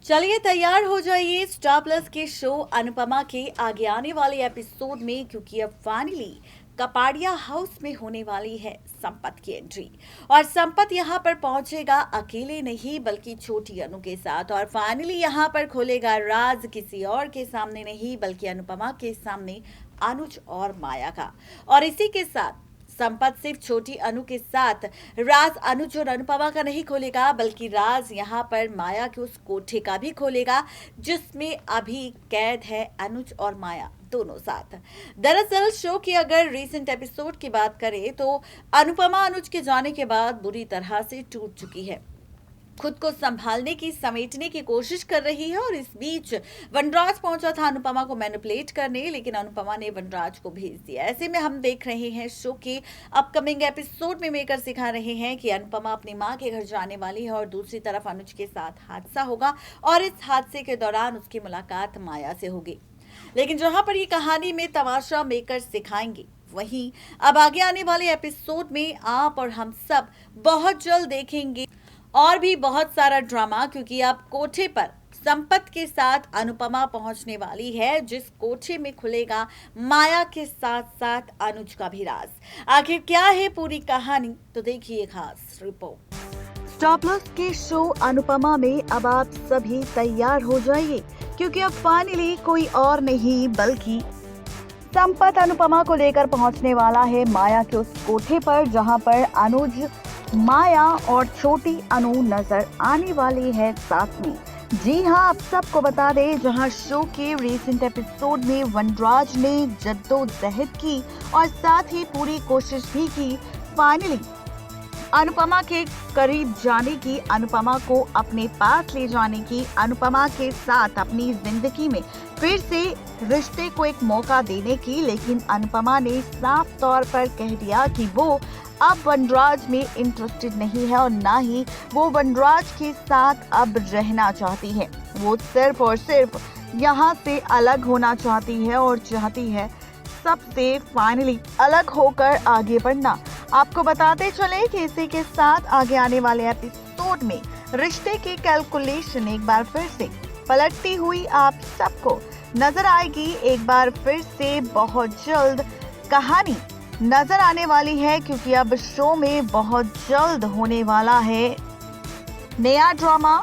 चलिए तैयार हो जाइए स्टार प्लस के शो अनुपमा के आगे आने वाले एपिसोड में, क्योंकि अब फाइनली कपाड़िया हाउस में होने वाली है संपत की एंट्री। और संपत यहाँ पर पहुंचेगा अकेले नहीं बल्कि छोटी अनु के साथ, और फाइनली यहाँ पर खोलेगा राज किसी और के सामने नहीं बल्कि अनुपमा के सामने, अनुज और माया का। और इसी के साथ संपत सिर्फ छोटी अनु के साथ राज अनुज और अनुपमा का नहीं खोलेगा बल्कि राज यहाँ पर माया के उस कोठे का भी खोलेगा जिसमें अभी कैद है अनुज और माया दोनों साथ। दरअसल शो की अगर रीसेंट एपिसोड की बात करें तो अनुपमा अनुज के जाने के बाद बुरी तरह से टूट चुकी है, खुद को संभालने की समेटने की कोशिश कर रही है। और इस बीच वनराज पहुंचा था अनुपमा को मैनिपुलेट करने, लेकिन अनुपमा ने वनराज को भेज दिया। ऐसे में हम देख रहे हैं शो के अपकमिंग एपिसोड में मेकर सिखा रहे हैं कि अनुपमा अपनी मां के घर जाने वाली है और दूसरी तरफ अनुज के साथ हादसा होगा और इस हादसे के दौरान उसकी मुलाकात माया से होगी। लेकिन जहां पर ये कहानी में तमाशा मेकर सिखाएंगे, वहीं अब आगे आने वाले एपिसोड में आप और हम सब बहुत जल्द देखेंगे और भी बहुत सारा ड्रामा, क्योंकि अब कोठे पर संपत के साथ अनुपमा पहुंचने वाली है, जिस कोठे में खुलेगा माया के साथ साथ अनुज का भी राज। आखिर क्या है पूरी कहानी, तो देखिए खास रिपोर्ट। स्टार प्लस के शो अनुपमा में अब आप सभी तैयार हो जाइए, क्योंकि अब फाइनली कोई और नहीं बल्कि संपत अनुपमा को लेकर पहुंचने वाला है माया के उस कोठे पर, जहां पर अनुज, माया और छोटी अनु नजर आने वाली है साथ में। जी हाँ, आप सबको बता दें, जहां शो के रीसेंट एपिसोड में वनराज ने जद्दोजहद की और साथ ही पूरी कोशिश भी की फाइनली अनुपमा के करीब जाने की, अनुपमा को अपने पास ले जाने की, अनुपमा के साथ अपनी जिंदगी में फिर से रिश्ते को एक मौका देने की। लेकिन अनुपमा ने साफ तौर पर कह दिया कि वो अब वनराज में इंटरेस्टेड नहीं है और ना ही वो वनराज के साथ अब रहना चाहती है। वो सिर्फ और सिर्फ यहाँ से अलग होना चाहती है और चाहती है सबसे फाइनली अलग होकर आगे बढ़ना। आपको बताते चले कि इसी के साथ आगे आने वाले एपिसोड में रिश्ते की कैलकुलेशन एक बार फिर से पलटती हुई आप सबको नजर आएगी। एक बार फिर से बहुत जल्द कहानी नजर आने वाली है, क्योंकि अब शो में बहुत जल्द होने वाला है नया ड्रामा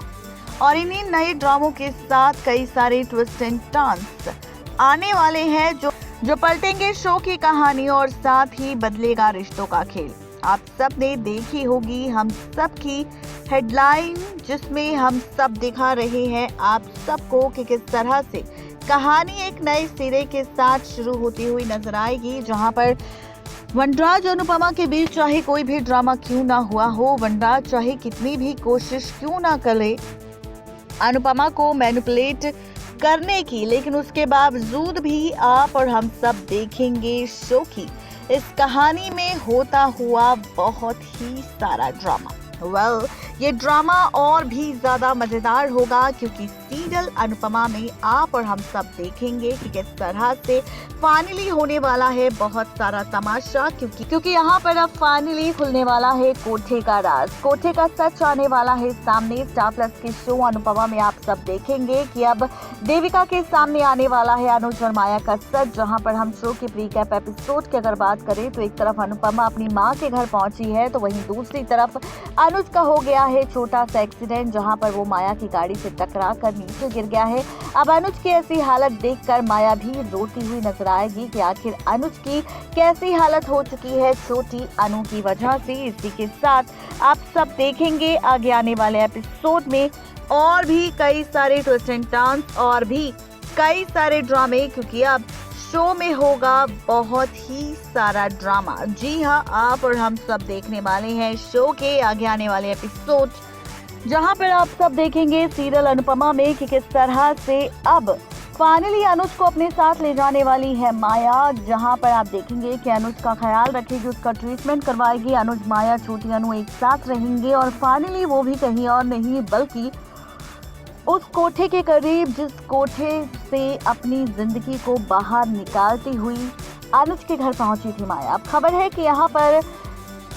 और इन्हीं नए ड्रामों के साथ कई सारे ट्विस्ट एंड टर्न्स आने वाले हैं जो पलटेंगे शो की कहानी और साथ ही बदलेगा रिश्तों का खेल। आप सब ने देखी होगी हम सब की हेडलाइन, जिसमें हम सब दिखा रहे हैं आप सबको कि किस तरह से कहानी एक नए सिरे के साथ शुरू होती हुई नजर आएगी, जहां पर वनराज अनुपमा के बीच चाहे कोई भी ड्रामा क्यों ना हुआ हो, वनराज चाहे कितनी भी कोशिश क्यों ना करे अनुपमा को मैनिपुलेट करने की, लेकिन उसके बावजूद भी आप और हम सब देखेंगे शो की इस कहानी में होता हुआ बहुत ही सारा ड्रामा। ये ड्रामा और भी ज्यादा मजेदार होगा, क्योंकि सीरियल अनुपमा में आप और हम सब देखेंगे कि किस तरह से फाइनली होने वाला है बहुत सारा तमाशा, क्योंकि यहाँ पर अब फाइनली खुलने वाला है कोठे का राज, कोठे का सच आने वाला है सामने। स्टार प्लस के शो अनुपमा में आप सब देखेंगे कि अब देविका के सामने आने वाला है अनुज और माया का सच, जहाँ पर हम शो के प्रीकैप एपिसोड की अगर बात करें तो एक तरफ अनुपमा अपनी माँ के घर पहुंची है, तो वहीं दूसरी तरफ अनुज का हो गया है छोटा सा एक्सीडेंट, जहां पर वो माया की गाड़ी से टकरा कर नीचे गिर गया है। अब अनुज की ऐसी हालत देखकर माया भी रोती हुई नजर आएगी कि आखिर अनुज की कैसी हालत हो चुकी है छोटी अनु की वजह से। इसी के साथ आप सब देखेंगे आगे आने वाले एपिसोड में और भी कई सारे ट्विस्ट एंड टर्न्स और भी कई सारे ड्रामे, क्योंकि अब शो में होगा बहुत ही सारा ड्रामा। जी हाँ, आप और हम सब देखने वाले हैं शो के आगे आने वाले एपिसोड, जहां पर आप सब देखेंगे सीरियल अनुपमा में कि किस तरह से अब फाइनली अनुज को अपने साथ ले जाने वाली है माया, जहां पर आप देखेंगे कि अनुज का ख्याल रखेगी, उसका ट्रीटमेंट करवाएगी। अनुज, माया, छोटी अनु एक साथ रहेंगे और फाइनली वो भी कहीं और नहीं बल्कि उस कोठे के करीब जिस कोठे से अपनी जिंदगी को बाहर निकालती हुई अनुज के घर पहुंची थी माया। अब खबर है कि यहाँ पर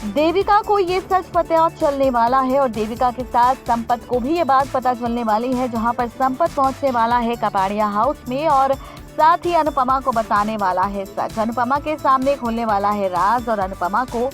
देविका को ये सच पता चलने वाला है और देविका के साथ संपत को भी ये बात पता चलने वाली है, जहां पर संपत पहुंचने वाला है कपाड़िया हाउस में और साथ ही अनुपमा को बताने वाला है सच। अनुपमा के सामने खोलने वाला है राज और अनुपमा को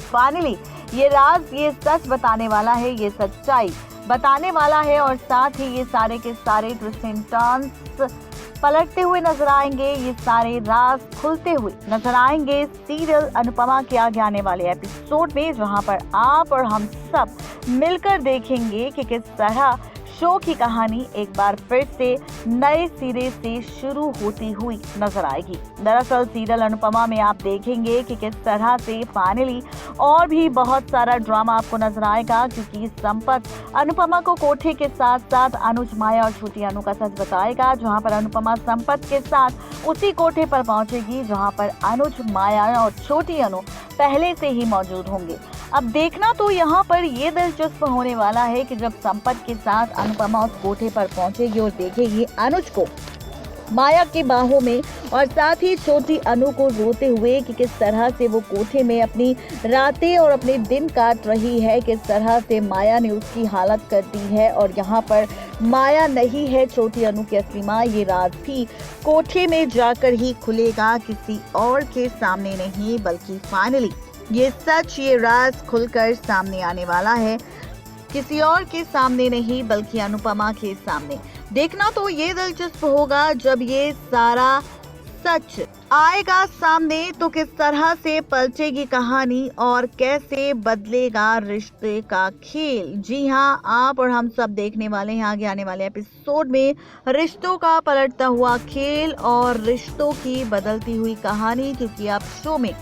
फाइनली ये राज, ये सच बताने वाला है, ये सच्चाई बताने वाला है और साथ ही ये सारे के सारे ट्विस्ट एंड टर्न्स पलटते हुए नजर आएंगे, ये सारे राज खुलते हुए नजर आएंगे सीरियल अनुपमा के आगे आने वाले एपिसोड में, जहां पर आप और हम सब मिलकर देखेंगे कि किस तरह शो की कहानी एक बार फिर से नए सिरे से शुरू होती हुई नजर आएगी। दरअसल सीरियल अनुपमा में आप देखेंगे कि किस तरह से फाइनली और भी बहुत सारा ड्रामा आपको नजर आएगा, क्योंकि संपत अनुपमा को कोठे के साथ साथ अनुज, माया और छोटी अनु का सच बताएगा, जहां पर अनुपमा संपत के साथ उसी कोठे पर पहुंचेगी जहां पर अनुज, माया और छोटी अनु पहले से ही मौजूद होंगे। अब देखना तो यहाँ पर ये दिलचस्प होने वाला है कि जब संपत के साथ अनुपमा उस कोठे पर पहुंचेगी और देखेगी अनुज को माया की बाहों में और साथ ही छोटी अनु को रोते हुए कि किस तरह से वो कोठे में अपनी रातें और अपने दिन काट रही है, किस तरह से माया ने उसकी हालत कर दी है और यहाँ पर माया नहीं है छोटी अनु की असली माँ। ये राज भी कोठे में जाकर ही खुलेगा, किसी और के सामने नहीं, बल्कि फाइनली ये सच, ये राज खुलकर सामने आने वाला है, किसी और के सामने नहीं बल्कि अनुपमा के सामने। देखना तो ये दिलचस्प होगा जब ये सारा सच आएगा सामने तो किस तरह से पलटेगी कहानी और कैसे बदलेगा रिश्ते का खेल। जी हाँ, आप और हम सब देखने वाले हैं आगे आने वाले एपिसोड में रिश्तों का पलटता हुआ खेल और रिश्तों की बदलती हुई कहानी, क्योंकि अब शो में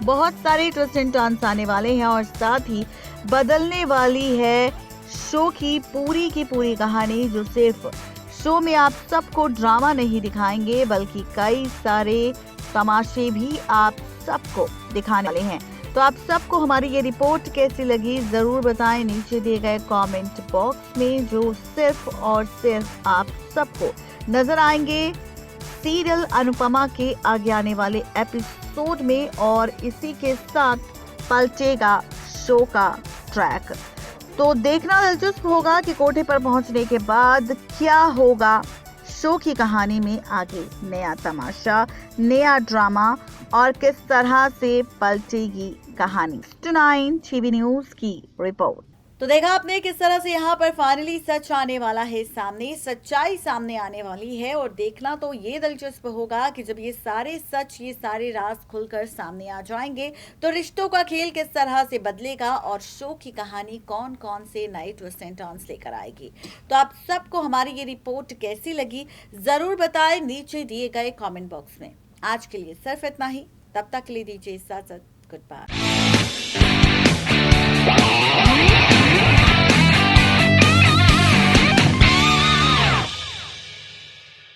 बहुत सारे ट्विस्ट एंड टर्न्स आने वाले हैं और साथ ही बदलने वाली है शो की पूरी कहानी, जो सिर्फ शो में आप सबको ड्रामा नहीं दिखाएंगे बल्कि कई सारे तमाशे भी आप सबको दिखाने वाले हैं। तो आप सबको हमारी ये रिपोर्ट कैसी लगी जरूर बताएं नीचे दिए गए कमेंट बॉक्स में, जो सिर्फ और सिर्फ आप सबको नजर आएंगे सीरियल अनुपमा के आगे आने वाले एपिसोड में और इसी के साथ पलटेगा शो का ट्रैक। तो देखना दिलचस्प होगा कि कोठे पर पहुंचने के बाद क्या होगा शो की कहानी में आगे, नया तमाशा, नया ड्रामा और किस तरह से पलटेगी कहानी। 9 टीवी न्यूज की रिपोर्ट। तो देखा आपने किस तरह से यहाँ पर फाइनली सच आने वाला है सामने, सच्चाई सामने आने वाली है और देखना तो ये दिलचस्प होगा कि जब ये सारे सच, ये सारे राज खुलकर सामने आ जाएंगे तो रिश्तों का खेल किस तरह से बदलेगा और शो की कहानी कौन कौन से नए ट्विस्ट एंड टर्न्स लेकर आएगी। तो आप सबको हमारी ये रिपोर्ट कैसी लगी जरूर बताएं नीचे दिए गए कॉमेंट बॉक्स में। आज के लिए सिर्फ इतना ही, तब तक के लिए दीजिए इजाजत, गुड बाय।